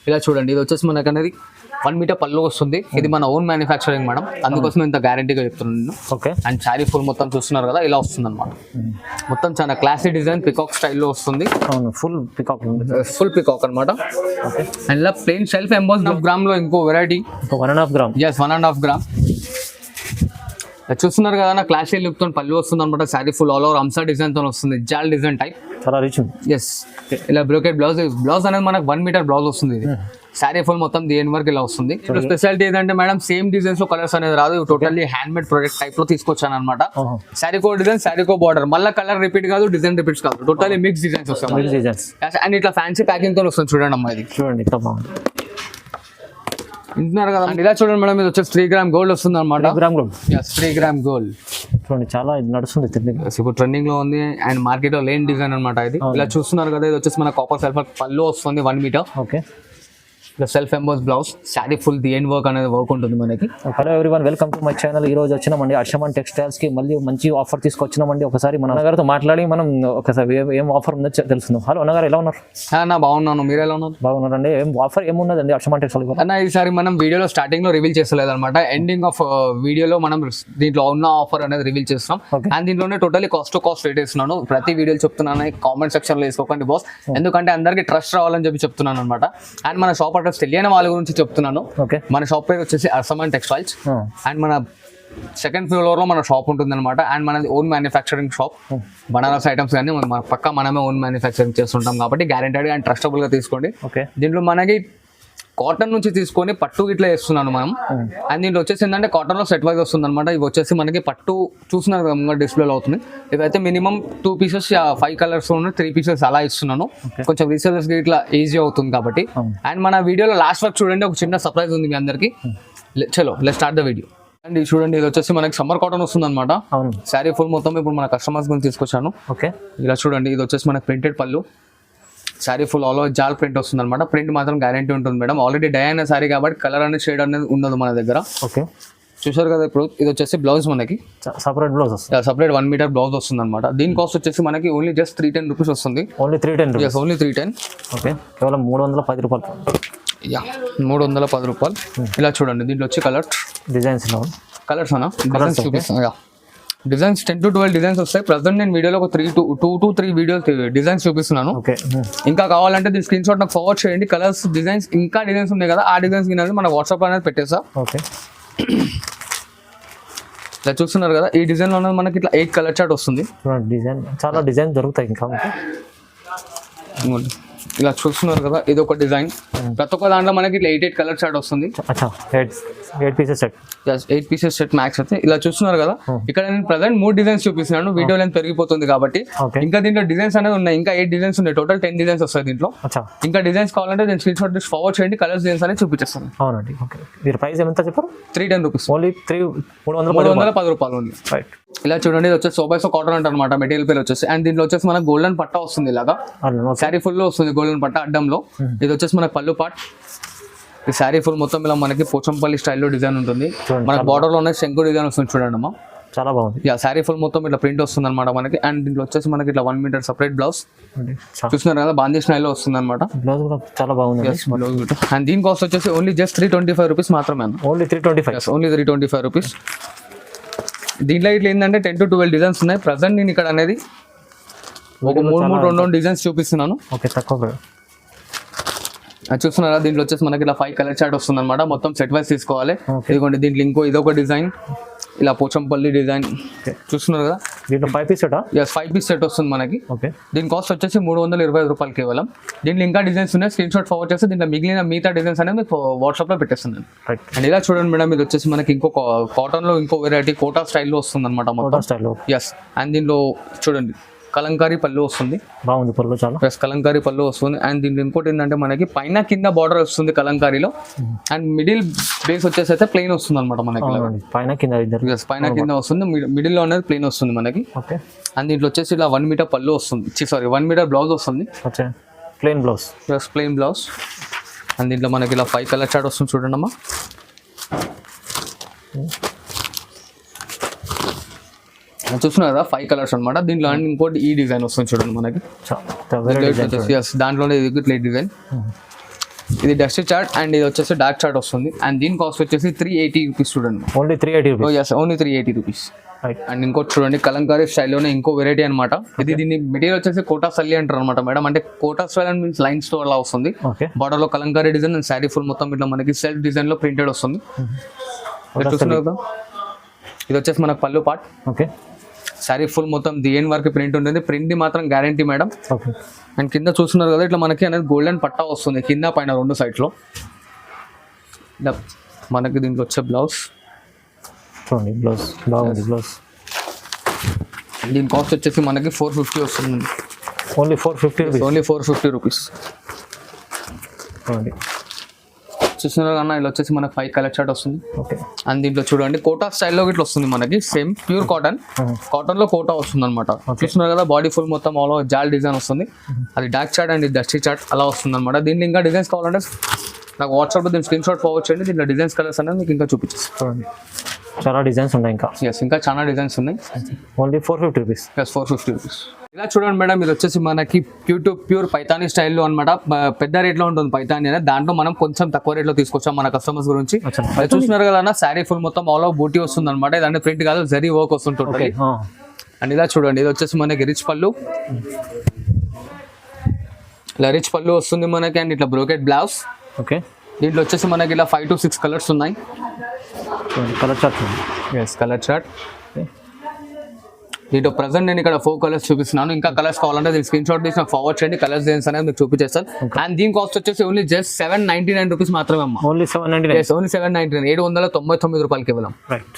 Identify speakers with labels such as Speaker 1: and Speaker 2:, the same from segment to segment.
Speaker 1: ఇలా చూడండి, ఇది వచ్చేసి మనకు అనేది 1 మీటర్ పళ్ళు వస్తుంది. ఇది మన ఓన్ మ్యానుఫ్యాక్చరింగ్ మేడం, అందుకోసం ఇంత గ్యారంటీగా చెప్తున్నాను.
Speaker 2: ఓకే.
Speaker 1: అండ్ శారీ ఫుల్ మొత్తం చూస్తున్నారు కదా, ఇలా వస్తుంది అనమాట. మొత్తం చాలా క్లాసీ డిజైన్, పికాక్ స్టైల్లో వస్తుంది.
Speaker 2: అవును, ఫుల్ పికాక్
Speaker 1: అనమాట. అండ్ ఇలా ప్లెయిన్ సెల్ఫ్ ఎంబోస్ గ్రామ్ లో ఇంకో వెరైటీ
Speaker 2: 1.5 గ్రామ్.
Speaker 1: ఎస్ 1.5 గ్రామ్ చూస్తున్నారు కదా, క్లాసీ లుక్ తో పళ్ళు వస్తుంది అనమాట. శారీ ఫుల్ ఆల్ ఓవర్ అంసా డిజైన్ తో వస్తుంది, జాల్ డిజైన్ టైప్,
Speaker 2: చాలా రిచ్.
Speaker 1: ఎస్ ఇలా బ్రోకెట్ బ్లౌజ్ అనేది మనకు 1 మీటర్ బ్లౌజ్ వస్తుంది. ఇది శారీ ఫుల్ మొత్తం దేని వరకు ఇలా వస్తుంది. స్పెషాలిటీ ఏంటంటే మేడం, సేమ్ డిజైన్స్ లో కలర్స్ అనేది రాదు, totally hand made product type లో తీసుకొచ్చాను అనమాట. శారీకో డిజైన్, శారీకో బార్డర్, మళ్ళీ కలర్ రిపీట్ కాదు, డిజైన్ రిపీట్స్ కాదు, టోటల్లీ మిక్స్ డిజైన్స్ వస్తాయి. అండ్ ఇట్లా ఫ్యాన్సీ ప్యాకింగ్ తో వస్తుంది చూడండి అమ్మా. ఇది
Speaker 2: చూడండి
Speaker 1: వింటున్నారు కదా, ఇలా చూడండి మేడం, ఇది వచ్చేసి 3 గ్రామ్ గోల్డ్ వస్తుంది అనమాట. 3 గ్రామ్ గోల్డ్
Speaker 2: చూడండి, చాలా నడుస్తుంది,
Speaker 1: ఇప్పుడు ట్రెండింగ్ లో ఉంది. అండ్ మార్కెట్ లో లేని డిజైన్ అనమాట ఇది. ఇలా చూస్తున్నారు కదా, ఇది వచ్చేసి మన కాపర్ సల్ఫర్ పళ్ళు వస్తుంది 1 metre.
Speaker 2: Okay.
Speaker 1: Self emboss blouse, sari full the end work అనేది వర్క్ ఉంటుంది మనకి.
Speaker 2: Hello everyone, welcome to my channel. ఈ రోజు వచ్చినామండి హర్షమన్ టెక్స్టైల్స్ కి, మళ్ళీ మంచి ఆఫర్ తీసుకొచ్చినామండి. ఒకసారి మన అన్నగారితో మాట్లాడి మనం ఒకసారి ఏం ఆఫర్ ఉందో తెలుసుకుందాం. హలో అన్నగారు, ఎలా ఉన్నారు?
Speaker 1: నా బాగున్నాను, మీరు ఎలా ఉన్నారు?
Speaker 2: బాగున్నారండి. ఏం ఆఫర్ ఏమున్నదండి హర్షమన్ టెక్స్టైల్
Speaker 1: అన్న? ఈసారి మనం వీడియోలో స్టార్టింగ్ లో రివీల్ చేస్తలేదు అనమాట, ఎండింగ్ ఆఫ్ వీడియోలో మనం దీంట్లో ఉన్న ఆఫర్ అనేది రివీల్ చేస్తున్నాం. అండ్ దీంట్లోనే totally cost to cost rate ఇస్తున్నాను. ప్రతి వీడియోలు చెప్తున్నాను, కామెంట్ సెక్షన్ లో వేసుకోకండి బాస్, ఎందుకంటే అందరికి ట్రస్ట్ రావాలని చెప్పి చెప్తున్నాను అనమాట. అండ్ మన షాప్ అడ్రస్ తెలియని వాళ్ళ గురించి చెప్తున్నాను. మన షాప్ పేరు వచ్చేసి హర్షమన్ టెక్స్టైల్స్. అండ్ మన 2nd ఫ్లోర్ లో మన షాప్ ఉంటుంది అనమాట. అండ్ మనది own manufacturing shop. Banaras items కానీ పక్కా మనమే ఓన్ మ్యానుఫ్యాక్చరింగ్ చేస్తుంటాం కాబట్టి గ్యారెంటెడ్ అండ్ ట్రస్టబుల్ గా తీసుకోండి. దీంట్లో మనకి కాటన్ నుంచి తీసుకొని పట్టు ఇట్లా వేస్తున్నాను మనం. అండ్ దీంట్లో వచ్చేసి ఏంటంటే కాటన్ లో సెట్ వైజ్ వస్తుంది అనమాట. ఇవి వచ్చేసి మనకి పట్టు చూస్తున్నారు కదా డిస్ప్లేలో అవుతుంది. ఇవైతే మినిమం 2 పీసెస్ 5 కలర్స్ 3 పీసెస్ అలా ఇస్తున్నాను. కొంచెం రీసేలర్స్ కి ఇట్లా ఈజీ అవుతుంది కాబట్టి. అండ్ మన వీడియోలో లాస్ట్ వరకు చూడండి, ఒక చిన్న సర్ప్రైజ్ ఉంది మీ అందరికి. చలో let's start the video. And చూడండి, ఇది వచ్చేసి మనకి సమ్మర్ కాటన్ వస్తుంది అనమాట. శారీ ఫుల్ మొత్తం ఇప్పుడు మన కస్టమర్స్ గురించి తీసుకొచ్చాను. ఇలా చూడండి, ఇది వచ్చేసి మనకి ప్రింటెడ్ పళ్ళు, శారీ ఫుల్ ఆల్ ఓవర్ జాల్ ప్రింట్ వస్తుంది అనమాట. ప్రింట్ మాత్రం గ్యారంటీ ఉంటుంది మేడం. ఆల్రెడీ డై అయిన శారీ కాబట్టి కలర్ అనేది షేడ్ అనేది ఉండదు మన దగ్గర.
Speaker 2: ఓకే,
Speaker 1: చూసారు కదా. ఇప్పుడు ఇది వచ్చేసి బ్లౌజ్ మనకి
Speaker 2: సపరేట్ బ్లౌజ్ వస్తుంది,
Speaker 1: సపరేట్ 1 మీటర్ బ్లౌజ్ వస్తుంది అనమాట. దీని కాస్ట్ వచ్చేసి మనకి ఓన్లీ జస్ట్ 310 రూపీస్ వస్తుంది.
Speaker 2: ఓన్లీ 310?
Speaker 1: ఓన్లీ 310.
Speaker 2: ఓకే, కేవలం 310 రూపాయలు.
Speaker 1: 310 రూపాయలు. ఇలా చూడండి, దీంట్లో వచ్చి
Speaker 2: డిజైన్స్
Speaker 1: అన్న డిజైన్స్ చూపిస్తాను. డిజైన్స్ 10 to 12 డిజైన్స్ వస్తాయి. ప్రజెంట్ నేను వీడియోలో ఒక 2 to 3 వీడియోస్ డిజైన్స్ చూపిస్తున్నాను. ఇంకా కావాలంటే దీని స్క్రీన్ షాట్ నాకు ఫార్వర్డ్ చేయండి. కలర్స్, డిజైన్స్, ఇంకా డిజైన్స్ ఉన్నాయి కదా, ఆ డిజైన్స్ కింద మన వాట్సాప్ అనేది పెట్టేసా.
Speaker 2: ఓకే,
Speaker 1: ఇలా చూస్తున్నారు కదా, ఈ డిజైన్ లో మనకి ఇట్లా 8 కలర్ చార్ట్ వస్తుంది.
Speaker 2: డిజైన్ చాలా డిజైన్ దొరుకుతాయి ఇంకా.
Speaker 1: ఇలా చూస్తున్నారు కదా, ఇది ఒక డిజైన్. ప్రతి ఒక్క దాంట్లో మనకి ఇట్లా 8 కలర్ చార్ట్ వస్తుంది.
Speaker 2: 8 pieces set,
Speaker 1: 8 pieces set max అయితే. ఇలా చూస్తున్నారు కదా, ఇక్కడ నేను ప్రజెంట్ 3 డిజైన్స్ చూపిస్తున్నాను. వీడియో లెంత్ పెరిగిపోతుంది కాబట్టి ఇంకా దీంట్లో డిజైన్స్ అనేది ఉన్నాయి. ఇంకా 8 డిజైన్స్ ఉన్నాయి, టోటల్ 10 డిజైన్స్ వస్తాయి దీంట్లో. ఇంకా డిజైన్స్ కావాలంటే నేను స్క్రీన్ షాట్ ఫార్వర్డ్ చేయండి, కలర్స్ డిజైన్స్ అనేది చూపించేస్తాను.
Speaker 2: అవునండి. ఓకే, మీరు ప్రైస్ ఎంత చెప్పారు?
Speaker 1: 310 రూపీస్.
Speaker 2: ఓన్లీ
Speaker 1: 310 రూపాయలు ఉంది. రైట్. ఇలా చూడండి, ఇది వచ్చేసి సోబైసో కాటన్ అంట అనమాట మెటీరియల్ పేరు వచ్చేసి. అండ్ దీంట్లో వచ్చేసి మనకు గోల్డెన్ పట్టా వస్తుంది. ఇలాగా శారీ ఫుల్ లో వస్తుంది గోల్డెన్ పట్టా అడ్డంలో. ఇది వచ్చేసి మనకి పళ్ళు పార్ట్. ఈ శారీ ఫుల్ మొత్తం ఇలా మనకి పోచంపల్లి స్టైల్లో డిజైన్ ఉంటుంది. మనకి బార్డర్ లో శంకు డిజైన్ వస్తుంది చూడండి అమ్మా,
Speaker 2: చాలా బాగుంది.
Speaker 1: శారీ ఫుల్ మొత్తం ఇట్లా ప్రింట్ వస్తుంది అనమాట మనకి. అండ్ దీంట్లో వచ్చేసి మనకి ఇట్లా 1 మీటర్ సపరేట్ బ్లౌజ్ చూస్తున్నారు కదా, బాందీ స్టైల్లో వస్తుంది అనమాట.
Speaker 2: బ్లౌజ్ కూడా చాలా బాగుంది.
Speaker 1: అండ్ దీని కాస్ట్ వచ్చేసి ఓన్లీ జస్ట్ 325 రూపీస్ మాత్రమే.
Speaker 2: Only
Speaker 1: 325 rupees. దీంట్లో ఇట్లా ఏంటంటే 10 to 12 డిజైన్స్ ఉన్నాయి. ప్రజెంట్ నేను ఇక్కడ అనేది ఒక 3 డిజైన్స్ చూపిస్తున్నాను.
Speaker 2: ఓకే, తక్కువ
Speaker 1: చూస్తున్నారా, దీంట్లో వచ్చేసి మనకి ఇలా 5 కలర్ చార్ట్ వస్తుంది అనమాట. మొత్తం సెట్ వైజ్ తీసుకోవాలి. ఇదిగోండి, దీంట్లో ఇంకో ఇదొక డిజైన్, ఇలా పోచంపల్లి డిజైన్ చూస్తున్నారు కదా.
Speaker 2: దీంట్లో 5 పీస్ సెట్?
Speaker 1: 5 పీస్ సెట్ వస్తుంది మనకి.
Speaker 2: ఓకే,
Speaker 1: దీని కాస్ట్ వచ్చేసి 325 రూపాయలు కేవలం. దీంట్లో ఇంకా డిజైన్స్ ఉన్నాయి, స్క్రీన్ షాట్ ఫార్వర్డ్ చేస్తే దీంట్లో మిగతా డిజైన్స్ అనేది మీకు వాట్సాప్ లో పెట్టేస్తుంది. అండ్ ఇలా చూడండి మేడం, ఇది వచ్చేసి మనకి ఇంకో కాటన్ లో ఇంకో వెరైటీ కోటా స్టైల్లో వస్తుంది అనమాట మొత్తం. అండ్ దీంట్లో చూడండి కలంకారీ పళ్ళు వస్తుంది.
Speaker 2: బాగుంది పళ్ళు, చాలా
Speaker 1: కలంకారీ పళ్ళు వస్తుంది. అండ్ దీంట్లో ఇంకోటి ఏంటంటే మనకి పైన కింద బార్డర్ వస్తుంది కలంకారీలో. అండ్ మిడిల్ బేస్ వచ్చేసి అయితే ప్లెయిన్ వస్తుంది అనమాట మనకి.
Speaker 2: పైన కింద
Speaker 1: వస్తుంది, మిడిల్ లో అనేది ప్లెయిన్ వస్తుంది మనకి. అండ్ దీంట్లో వచ్చేసి ఇలా 1 మీటర్ పళ్ళు వస్తుంది, 1 మీటర్ బ్లౌజ్ వస్తుంది.
Speaker 2: Plain
Speaker 1: blouse. అండ్ దీంట్లో మనకి ఇలా 5 కలర్ చార్ట్ వస్తుంది చూడండి అమ్మా. చూస్తున్నారు కదా, 5 కలర్స్ అనమాట. దీంట్లో ఇంకోటి ఈ డిజైన్ వస్తుంది చూడండి మనకి. దాంట్లోనే డిజైన్. ఇది డస్ట్ చార్ట్ అండ్ ఇది వచ్చేసి డార్క్ చార్ట్ వస్తుంది అండ్ దీని కాస్ట్ వచ్చేసి 380 రూపీస్ చూడండి.
Speaker 2: Only 380 rupees.
Speaker 1: Only 380 rupees.
Speaker 2: Right.
Speaker 1: And ఇంకోటి చూడండి కలంకారీ స్టైల్లోనే ఇంకో వెరైటీ అనమాట. ఇది దీన్ని మెటీరియల్ వచ్చేసి కోటా సల్లి అంటారు అనమాట మేడం. అంటే Kota style and means lines తో అలా వస్తుంది.
Speaker 2: ఓకే.
Speaker 1: బార్డర్ లో Kalamkari design and sari full మొత్తం ఇట్లా మనకి సెల్ఫ్ డిజైన్ లో ప్రింటెడ్ వస్తుంది. చూస్తున్నారు కదా, ఇది వచ్చేసి మనకు పళ్ళు పార్ట్.
Speaker 2: ఓకే.
Speaker 1: శారీ ఫుల్ మొత్తం డిఎన్ వర్క్ ప్రింట్ ఉంటుంది. ప్రింట్ ది మాత్రం గ్యారంటీ మేడం.
Speaker 2: ఓకే.
Speaker 1: అండ్ కింద చూస్తున్నారు కదా ఇట్లా మనకి అనేది గోల్డెన్ పట్టా వస్తుంది కింద పైన రెండు సైడ్స్ లో. మనకి దీంట్లో వచ్చే బ్లౌజ్
Speaker 2: చూడండి, బ్లౌజ్ బాగుంది. బ్లౌజ్
Speaker 1: దీని కాస్ట్ వచ్చేసి మనకి 450 వస్తుంది.
Speaker 2: Only 450 rupees.
Speaker 1: Only 450 rupees.
Speaker 2: చూడండి,
Speaker 1: చూస్తున్నారు కన్నా ఇలా వచ్చేసి మనకి 5 కలర్ చార్ట్ వస్తుంది.
Speaker 2: ఓకే.
Speaker 1: అండ్ దీంట్లో చూడండి కోటా స్టైల్లో ఇట్లా వస్తుంది మనకి. సేమ్ ప్యూర్ కాటన్, కాటన్ లో కోటా వస్తుంది అనమాట. చూస్తున్నారు కదా బాడీ ఫుల్ మొత్తం ఆల్ ఓవర్ జాల్ డిజైన్ వస్తుంది. అది dark chart and dusty chart అలా వస్తుంది అనమాట. దీన్ని ఇంకా డిజైన్స్ కావాలంటే నాకు వాట్సాప్లో దీని స్క్రీన్ షాట్ ఫార్వర్డ్ చేయండి. దీంట్లో డిజైన్స్ కలర్స్ అనేది మీకు ఇంకా చూపించేస్తాను.
Speaker 2: చూడండి, చాలా డిజైన్స్ ఉన్నాయి ఇంకా.
Speaker 1: ఎస్, ఇంకా చాలా డిజైన్స్ ఉన్నాయి.
Speaker 2: Only 450 rupees.
Speaker 1: Yes, 450 rupees. ఇలా చూడండి మేడం, ఇది వచ్చేసి మనకి ప్యూర్ పైతానీ స్టైల్లో అనమాట. పెద్ద రేట్లో ఉంటుంది పైతానీ అనేది. దాంట్లో మనం కొంచెం తక్కువ రేట్లో తీసుకొచ్చాం మన కస్టమర్స్ గురించి. చూస్తున్నారు కదా అన్న, శారీ ఫుల్ మొత్తం ఆల్ ఓవర్ బూటీ వస్తుంది అనమాట. ఇదంటే ప్రింట్ కాదు, జరీ వర్క్ వస్తుంటుంది. అండ్ ఇలా చూడండి, ఇది వచ్చేసి మనకి రిచ్ పళ్ళు. ఇలా రిచ్ పళ్ళు వస్తుంది మనకి. అండ్ ఇట్లా బ్రోకెట్ బ్లౌజ్.
Speaker 2: ఓకే.
Speaker 1: దీంట్లో వచ్చేసి మనకి ఇలా 5 to 6 కలర్స్ ఉన్నాయి.
Speaker 2: Colour chart.
Speaker 1: Yes, colour chart. దీంట్లో ప్రజెంట్ నేను ఇక్కడ 4 కలర్స్ చూపిస్తున్నాను. ఇంకా కలర్స్ కావాలంటే దీని స్క్రీన్ షాట్ తీసి నాకు ఫార్వర్డ్ చేయండి. కలర్స్ డిజైన్స్ అనేది మీకు చూపించేస్తాను. అండ్ దీని కాస్ట్ వచ్చేసి ఓన్లీ జస్ట్ 799 రూపీస్ మాత్రమే అమ్మా.
Speaker 2: ఓన్లీ 799.
Speaker 1: ఎస్, ఓన్లీ 799, 799 రూపాయలకి ఇవ్వలేం.
Speaker 2: రైట్.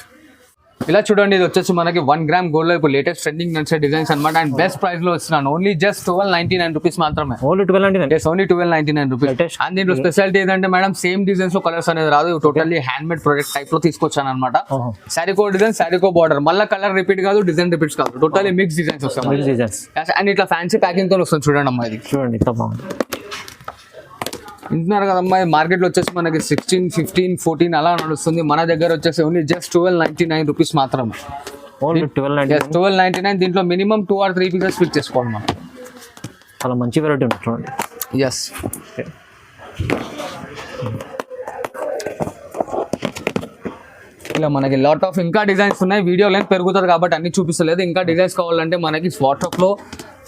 Speaker 1: ఇలా చూడండి, ఇది వచ్చేసి మనకి 1 గ్రామ్ గోల్డ్ లో ఇప్పుడు లేటెస్ట్ ట్రెండింగ్ నడిచే డిజైన్స్ అనమాట. అండ్ బెస్ట్ ప్రైస్ లో ఇస్తున్నాను. ఓన్లీ జస్ట్ 1299 రూపీస్ మాత్రమే.
Speaker 2: Only 1299.
Speaker 1: Yes, only 1299 rupees. And దీంట్లో స్పెషాలిటీ ఏంటంటే మేడం, సేమ్ డిజైన్స్ లో కలర్స్ అనేది రాదు. Totally hand made product type లో తీసుకొచ్చాను అనమాట. శారీకో డిజైన్, శారీకో బార్డర్, మళ్ళీ కలర్ రిపీట్ కాదు, డిజైన్ రిపీట్స్ కాదు, టోటల్లీ మిక్స్ డిజైన్స్ వస్తాయి.
Speaker 2: డిజైన్స్.
Speaker 1: అండ్ ఇట్లా ఫ్యాన్సీ ప్యాకింగ్ తో వస్తుంది చూడండి అమ్మా. ఇది
Speaker 2: చూడండి ఎంత బాగుంది.
Speaker 1: వింటున్నారు కదమ్మా, మార్కెట్ లో వచ్చేసి మనకి 16, 15, 14 అలా నడుస్తుంది. మన దగ్గర వచ్చేసి ఓన్లీ జస్ట్ 1299 రూపీస్ మాత్రమే.
Speaker 2: ఓన్లీ 1299.
Speaker 1: 1299. దీంట్లో మినిమం 2 or 3 పీసెస్ ఫిక్స్ చేసుకోవాలి మనం.
Speaker 2: చాలా మంచి వెరైటీ ఉంది చూడండి.
Speaker 1: ఎస్. ఇలా మనకి లాట్ ఆఫ్ ఇంకా డిజైన్స్ ఉన్నాయి. వీడియో లెంత్ పెరుగుతుంది కాబట్టి అన్ని చూపిస్తలేదు. ఇంకా డిజైన్స్ కావాలంటే మనకి వాట్సాప్లో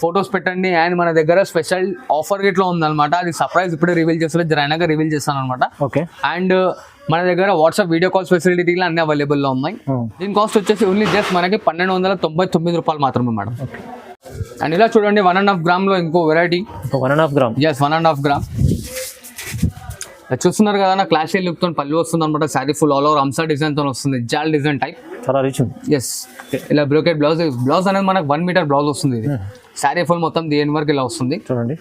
Speaker 1: ఫొటోస్ పెట్టండి. అండ్ మన దగ్గర స్పెషల్ ఆఫర్ గిట్లో ఉందన్నమాట. అది సర్ప్రైజ్ ఇప్పుడే రివీల్ చేస్తలేదు, జరైనాగా రివీల్ చేస్తాను అనమాట.
Speaker 2: ఓకే.
Speaker 1: అండ్ మన దగ్గర వాట్సాప్ వీడియో కాల్స్ ఫెసిలిటీలు అన్ని అవైలబుల్లో ఉన్నాయి. దీని కాస్ట్ వచ్చేసి ఓన్లీ జస్ట్ మనకి 1299 రూపాయలు మాత్రమే మేడం. అండ్ ఇలా చూడండి 1.5 గ్రామ్ లో ఇంకో వెరైటీ.
Speaker 2: 1.5 గ్రామ్.
Speaker 1: Yes, 1.5 gram. చూస్తున్నారు కదా నా క్లాష్ లుక్ తో పళ్ళు వస్తుంది అనమాట. శారీ ఫుల్ ఆల్ ఓవర్ అంసా డిజైన్ తో వస్తుంది, జాల్ డిజైన్ టైప్.
Speaker 2: చాలా రిచ్ ఉంది.
Speaker 1: ఎస్, ఇలా బ్రోకెట్ బ్లౌజ్ అనేది మనకు 1 మీటర్ బ్లౌజ్ వస్తుంది. ఇది శారీ ఫుల్ మొత్తం దేని వరకు ఇలా వస్తుంది
Speaker 2: చూడండి.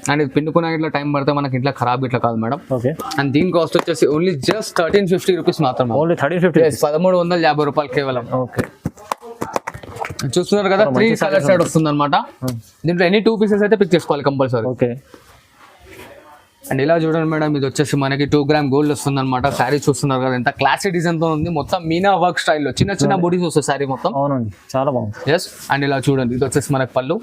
Speaker 1: అండ్ ఇది పిండుకున్న ఇట్లా టైం పడితే మనకి ఇట్లా ఖరాబ్ ఇట్లా కాదు మేడం.
Speaker 2: ఓకే.
Speaker 1: అండ్ దీని కాస్ట్ వచ్చేసి ఓన్లీ జస్ట్ 1350 రూపీస్ మాత్రమే.
Speaker 2: ఓన్లీ 1350.
Speaker 1: 1350 రూపాయలు కేవలం.
Speaker 2: ఓకే.
Speaker 1: చూస్తున్నారు కదా 3 కలర్ షేడ్ వస్తుంది అనమాట. దీంట్లో ఎనీ 2 పీసెస్ అయితే పిక్ చేసుకోవాలి కంపల్సరీ.
Speaker 2: ఓకే.
Speaker 1: అండ్ ఇలా చూడండి మేడం, ఇది వచ్చేసి మనకి 2 గ్రామ్ గోల్డ్ వస్తుంది అనమాట. శారీ చూస్తున్నారు కదా ఎంత క్లాసిక్ డిజైన్ తో ఉంది. మొత్తం మీనా వర్క్ స్టైల్లో చిన్న చిన్న బూటీస్ వస్తాయి శారీ మొత్తం.
Speaker 2: అవునండి, చాలా బాగుంది.
Speaker 1: ఎస్. అండ్ ఇలా చూడండి, ఇది వచ్చేసి మనకి పళ్ళు.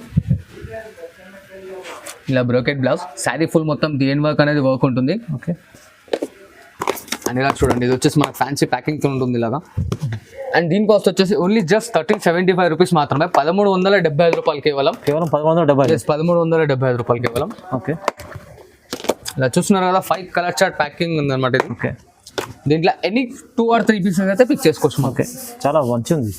Speaker 1: ఇలా బ్రోకెట్ బ్లౌజ్, శారీ ఫుల్ మొత్తం డిఎన్ వర్క్ అనేది వర్క్ ఉంటుంది.
Speaker 2: ఓకే.
Speaker 1: అండ్ ఇలా చూడండి, ఇది వచ్చేసి మనకి ఫ్యాన్సీ ప్యాకింగ్ తో ఉంటుంది ఇలాగా. అండ్ దీని కాస్ట్ వచ్చేసి ఓన్లీ జస్ట్ 1375 రూపీస్ మాత్రమే. 1375 రూపాయలు కేవలం.
Speaker 2: 1370.
Speaker 1: 1375 రూపాయలు కేవలం.
Speaker 2: ఓకే.
Speaker 1: ఇలా చూస్తున్నారు కదా 5 కలర్ చార్ట్ ప్యాకింగ్ ఉందన్నమాట ఇది.
Speaker 2: ఓకే.
Speaker 1: దీంట్లో ఎనీ 2 or 3 పీసెస్ అయితే పిక్ చేసుకోవచ్చు.
Speaker 2: ఓకే, చాలా మంచి ఉంది.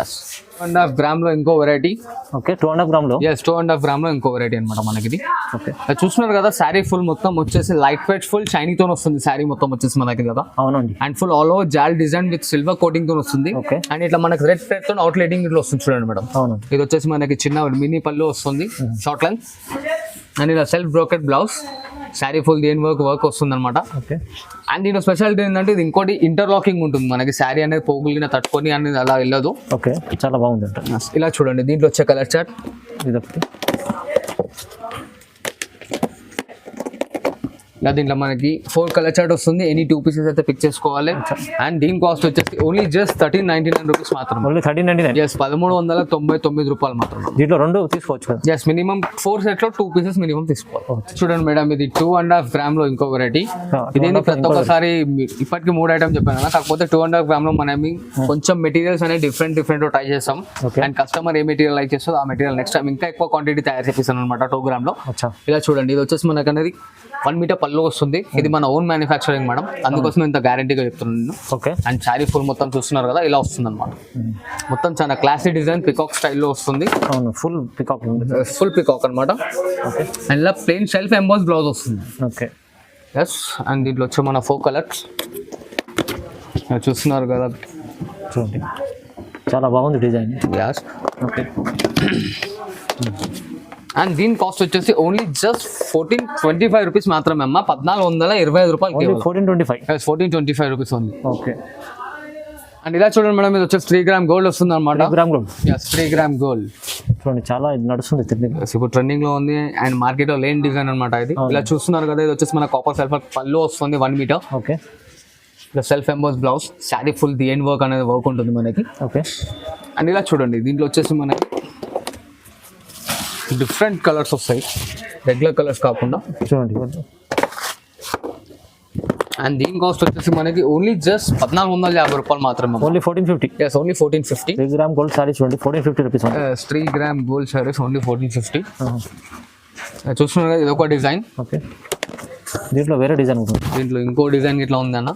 Speaker 1: ఎస్, 2.5 గ్రామ్ లో ఇంకో వెరైటీ.
Speaker 2: ఓకే, 2.5 గ్రామ్ లో.
Speaker 1: ఎస్, 2.5 గ్రామ్ లో ఇంకో వెరైటీ అనమాట మనకి.
Speaker 2: ఓకే.
Speaker 1: చూస్తున్నారు కదా శారీ ఫుల్ మొత్తం వచ్చేసి లైట్ వెయిట్ ఫుల్ షైనింగ్ తో వస్తుంది. శారీ మొత్తం వచ్చేసి మనకి కదా.
Speaker 2: అవునండి.
Speaker 1: అండ్ ఫుల్ ఆల్ ఓవర్ జాల్ డిజైన్ విత్ సిల్వర్ కోటింగ్ తో వస్తుంది.
Speaker 2: ఓకే.
Speaker 1: అండ్ ఇట్లా మనకి రెడ్ థ్రెడ్ తో అవుట్ లైటింగ్ ఇట్లా వస్తుంది చూడండి మేడం.
Speaker 2: అవునండి.
Speaker 1: ఇది వచ్చేసి మనకి చిన్న మినీ పళ్ళు వస్తుంది, షార్ట్ లెంత్. అండ్ ఇలా self brocade blouse, sari full దేని వర్క్ వస్తుంది అనమాట.
Speaker 2: ఓకే.
Speaker 1: అండ్ దీంట్లో స్పెషాలిటీ ఏంటంటే ఇది ఇంకోటి ఇంటర్లాకింగ్ ఉంటుంది మనకి. శారీ అనేది పోగులిన తట్టుకొని అనేది అలా వెళ్ళదు.
Speaker 2: ఓకే, చాలా బాగుంది అంట.
Speaker 1: ఇలా చూడండి, దీంట్లో వచ్చే కలర్ చార్ట్
Speaker 2: ఇది ఒకటి.
Speaker 1: ఇలా దీంట్లో మనకి 4 కలర్ చార్ట్ వస్తుంది, ఎనీ 2 పీసెస్ అయితే పిక్ చేసుకోవాలి. అండ్ దీని కాస్ట్ వచ్చేసి ఓన్లీ జస్ట్ 1399 రూపీస్ మాత్రం.
Speaker 2: ఓన్లీ 1399.
Speaker 1: ఎస్ 1399 రూపాయలు మాత్రం.
Speaker 2: దీంట్లో 2 తీసుకోవచ్చు కదా.
Speaker 1: ఎస్ మినిమం 4 సెట్ లో 2 పీసెస్ మినిమం తీసుకోవాలి. చూడండి మేడం, ఇది 2.5 గ్రామ్ లో ఇంకో వెరైటీ. ఇదేంటి ప్రతి ఒక్కసారి ఇప్పటికి 3 ఐటమ్ చెప్పాను కదా, కాకపోతే 2.5 గ్రామ్ లో మనం కొంచెం మెటీరియల్స్ అనేది డిఫరెంట్ ట్రై చేస్తాం. And customer A material like చేస్తుందో ఆ మెటీరియల్ నెక్స్ట్ టైం ఇంకా ఎక్కువ క్వాంటిటీ తయారు చేపిస్తాను అనమాట 2 గ్రామ్ లో. ఇలా చూడండి, ఇది వచ్చేసి మనకు అనేది 1 మీటర్ పళ్ళు వస్తుంది. ఇది మన ఓన్ మ్యానుఫ్యాక్చరింగ్ మేడం, అందుకోసం ఇంత గ్యారంటీగా చెప్తున్నాను.
Speaker 2: ఓకే.
Speaker 1: అండ్ శారీ ఫుల్ మొత్తం చూస్తున్నారు కదా, ఇలా వస్తుంది అనమాట. మొత్తం చాలా క్లాసిక్ డిజైన్ పికాక్ స్టైల్లో వస్తుంది.
Speaker 2: అవును, ఫుల్ పికాక్
Speaker 1: అనమాట. ఓకే. అండ్ ఇలా ప్లెయిన్ సెల్ఫ్ ఎంబాస్ బ్లౌజ్ వస్తుంది.
Speaker 2: ఓకే.
Speaker 1: ఎస్. అండ్ దీంట్లో వచ్చి మన 4 కలర్స్ చూస్తున్నారు కదా,
Speaker 2: చూడండి చాలా బాగుంది డిజైన్.
Speaker 1: యాస్.
Speaker 2: ఓకే.
Speaker 1: అండ్ దీని కాస్ట్ వచ్చేసి ఓన్లీ జస్ట్ 1425 రూపీస్ మాత్రమే అమ్మ. 1425 రూపాయలు. 1425 రూపీస్ ఉంది.
Speaker 2: ఓకే.
Speaker 1: అండ్ ఇలా చూడండి మేడం, ఇది వచ్చేసి 3 గ్రామ్ గోల్డ్ వస్తుంది అనమాట.
Speaker 2: 3 గ్రామ్ గోల్డ్.
Speaker 1: 3 గ్రామ్ గోల్డ్
Speaker 2: చూడండి చాలా ఇది నడుస్తుంది.
Speaker 1: ఇప్పుడు ట్రెండింగ్ లో ఉంది అండ్ మార్కెట్ లో లేని డిజైన్ అనమాట ఇది. ఇలా చూస్తున్నారు కదా, ఇది వచ్చేసి మన కాపర్ సెల్ఫ్ పళ్ళు వస్తుంది 1 మీటర్.
Speaker 2: ఓకే.
Speaker 1: ఇలా self emboss blouse, sari full the end work అనేది వర్క్ ఉంటుంది మనకి.
Speaker 2: ఓకే.
Speaker 1: అండ్ ఇలా చూడండి, దీంట్లో వచ్చేసి మనకి డిఫరెంట్ కలర్స్ వస్తాయి, రెగ్యులర్ కలర్స్ కాకుండా.
Speaker 2: చూడండి.
Speaker 1: అండ్ దీని కాస్ట్ వచ్చేసి మనకి ఓన్లీ జస్ట్ 1450 రూపాయలు మాత్రమే.
Speaker 2: Only 1450.
Speaker 1: Yes, only 1450.
Speaker 2: 3 gram gold sari చూడండి 1450 rupees.
Speaker 1: 3 gram gold saris only 1450. చూస్తున్నారు కదా, ఇది ఒక డిజైన్.
Speaker 2: ఓకే. దీంట్లో వేరే డిజైన్ ఉంటుంది.
Speaker 1: దీంట్లో ఇంకో డిజైన్ ఇట్లా ఉంది అన్న,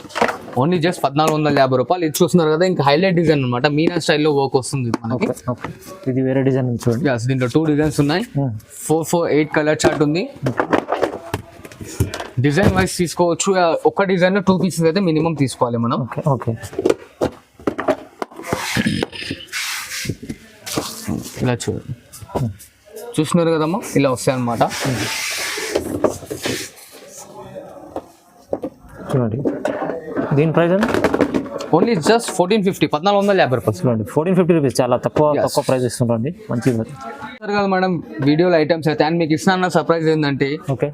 Speaker 1: ఓన్లీ జస్ట్ 1450 రూపాయలు. ఇది చూస్తున్నారు కదా, ఇంకా హైలైట్ డిజైన్ అనమాట, మీనా స్టైల్లో వర్క్ వస్తుంది మనకి.
Speaker 2: ఇది వేరే డిజైన్ చూడండి.
Speaker 1: ఎస్, దీంట్లో 2 డిజైన్స్ ఉన్నాయి. 4 కలర్ చార్ట్ ఉంది. డిజైన్ వైజ్ తీసుకోవచ్చు. ఒక డిజైన్ లో 2 పీసెస్ అయితే మినిమం తీసుకోవాలి మనం.
Speaker 2: ఓకే.
Speaker 1: ఇలా చూడండి, చూస్తున్నారు కదమ్మా, ఇలా వస్తాయి అన్నమాట.
Speaker 2: చూడండి దీని ప్రైస్
Speaker 1: ఓన్లీ జస్ట్ 1450 రూపాయలు.
Speaker 2: చూడండి 1450 రూపీస్, చాలా తక్కువ ప్రైస్ ఇస్తుందండి. మంచిది
Speaker 1: కదా మేడం వీడియోలో ఐటమ్స్ అయితే. అండ్ మీకు ఇస్తున్న సర్ప్రైజ్ ఏంటంటే,
Speaker 2: ఓకే,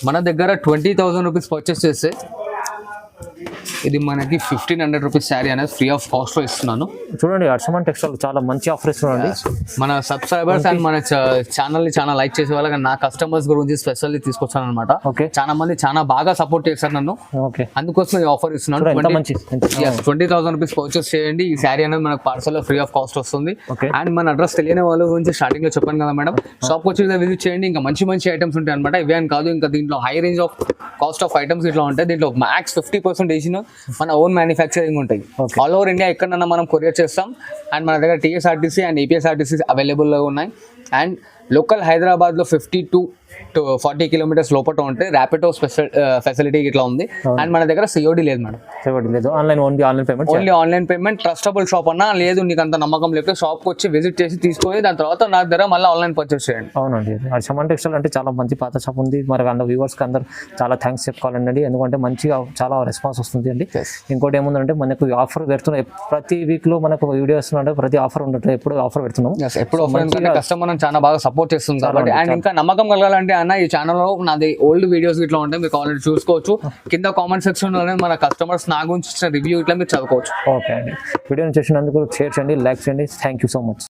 Speaker 1: మన దగ్గర 20,000 రూపీస్ పర్చేస్ చేస్తే ఇది మనకి 1500 రూపీస్ శారీ అనేది ఫ్రీ ఆఫ్ కాస్ట్ లో ఇస్తున్నాను.
Speaker 2: చూడండి అర్షమన్ టెక్స్టైల్ చాలా మంచి ఆఫర్ ఇస్తున్నాండి.
Speaker 1: మన సబ్స్క్రైబర్స్ అండ్ మన ఛానల్ ని చాలా లైక్ చేసే వాళ్ళకి నా కస్టమర్స్ గురించి స్పెషల్లీ తీసుకొచ్చాను అనమాట.
Speaker 2: ఓకే.
Speaker 1: చాలా మంది చాలా బాగా సపోర్ట్ చేస్తారు నన్ను.
Speaker 2: ఓకే.
Speaker 1: అందుకోసం ఈ ఆఫర్ ఇస్తున్నాను. 20,000 రూపీస్ పర్చేస్ చేయండి, ఈ శారీ అనేది మనకు పార్సల్ లో ఫ్రీ ఆఫ్ కాస్ట్ వస్తుంది. అండ్ మన అడ్రస్ తెలియని వాళ్ళ గురించి స్టార్టింగ్ లో చెప్పాను కదా మేడం, షాప్ వచ్చి విజిట్ చేయండి. ఇంకా మంచి ఐటమ్స్ ఉంటాయి అనమాట. ఇవే అని కాదు, ఇంకా దీంట్లో high range of cost of items ఇట్లా ఉంటాయి. దీంట్లో మ్యాక్స్ 50% వేసిన మన ఓన్ మ్యానుఫ్యాక్చరింగ్ ఉంటాయి. ఆల్ ఓవర్ ఇండియా ఎక్కడన్నా మనం కొరియర్ చేస్తాం. అండ్ మన దగ్గర టీఎస్ఆర్టీసీ అండ్ ఏపీఎస్ఆర్టీసీ అవైలబుల్గా ఉన్నాయి. అండ్ లోకల్ హైదరాబాద్లో 50 to 40 కిలోమీటర్స్ లోపల ఉంటే ర్యాపిడో ఫెసిలిటీ ఇట్లా ఉంది. అండ్ మన దగ్గర సిఓడి లేదు madam, only online payment. Trustable shop అన్నా లేదు, నీకు అంత నమ్మకం లేకపోతే షాప్కి వచ్చి విజిట్ చేసి తీసుకొని దాని తర్వాత నా దగ్గర మళ్ళీ ఆన్లైన్ పర్చేస్ చేయండి.
Speaker 2: అవునండి, హర్షమన్ టెక్స్టైల్ అంటే చాలా మంచి పాత షాప్ ఉంది. మరి అందరు వ్యూవర్స్కి అందరు చాలా థ్యాంక్స్ చెప్పుకోవాలండి, ఎందుకంటే మంచిగా చాలా రెస్పాన్స్ వస్తుంది అండి. ఇంకోటి ఏముందంటే మనకు ఆఫర్ పెడుతున్నాం ప్రతి వీక్లో, మనకు వీడియోస్ అంటే ప్రతి ఆఫర్ ఉండట్లేదు, ఎప్పుడు ఆఫర్ పెడుతున్నాం.
Speaker 1: ఎప్పుడు కస్టమర్ చాలా బాగా సపోర్ట్ చేస్తుంది కాబట్టి. అండ్ ఇంకా నమ్మకం కలగాలంటే అన్న ఈ ఛానల్లో నాది ఓల్డ్ వీడియోస్ ఇట్లా ఉంటాయి, మీకు ఆల్రెడీ చూసుకోవచ్చు. కింద కామెంట్ సెక్షన్ లోనే మన కస్టమర్స్ నా గురించి ఇచ్చిన రివ్యూ ఇట్లా మీరు చదువుకోవచ్చు.
Speaker 2: ఓకే అండి, వీడియోని చేసినందుకు షేర్ చేయండి, లైక్ చేయండి. Thank you so much.